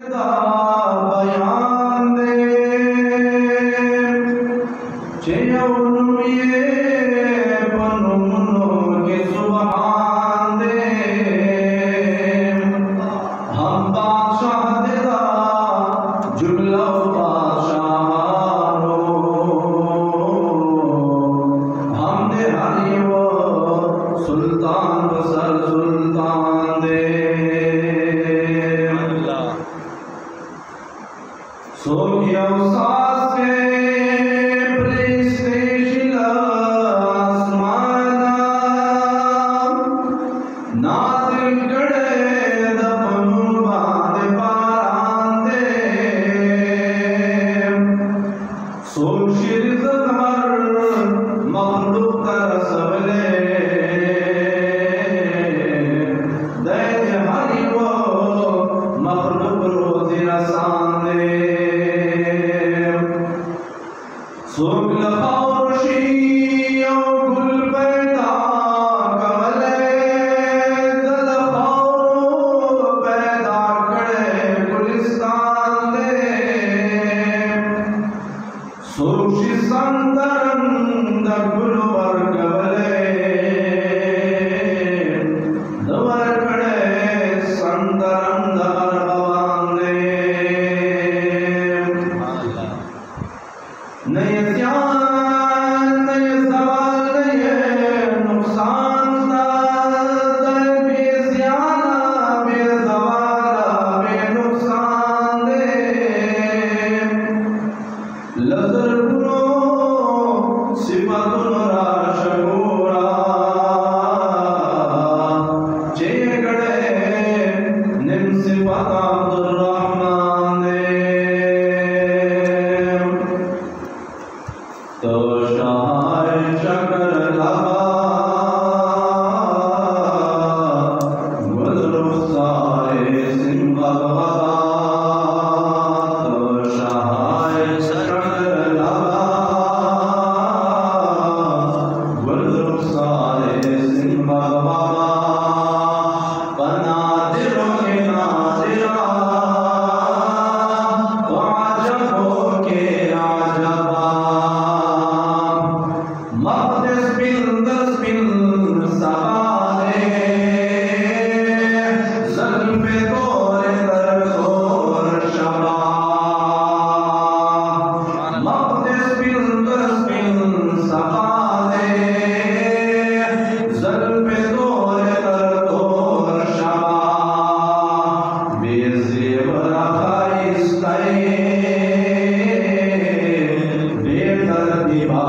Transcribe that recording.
बयान दे चेउनुए पनुनो के सुभान दे हम बादशाह देदा जुमला बादशाहानो हम दे हरी वो सुल्तान बसर सुल्तान दे सोगिया सास के प्रेस्टेज आसमाना नाज़िल करे दपनु बांध पारांदे सोशिर ज़हर मखलूक तरसवले दैज हरी वो मखलूक रोज़ी रसांदे सोगल खाउशी गुल पैदा कमले दल खाउ पैदा करे गुलिस्तान दे सोशी संदरंद गुलवर कमले दवर करे संदरंद अरबान दे नए ध्यान नए सवाल नए नुकसान बेज़ियाना बेज़वाला बेनुकसान दे लज़र गुनो सिफतुन राशगोरा जे गड़े निम सिफत अब्दुर्रहमान दे तो शाह शकर लबा गुलरुखसारे सिंबा तो शाह शकर लबा गुलरुखसारे सिंबा बनादिरों के नादिरा वाजबों के आजबा मक़दस बिन सवाले ज़ल्फ़े तोरे तर तोर शबा मक़दस बिन सवाले ज़ल्फ़े तोरे तर तोर शबा बेज़ेवर खाइस्ते बेतरतीबा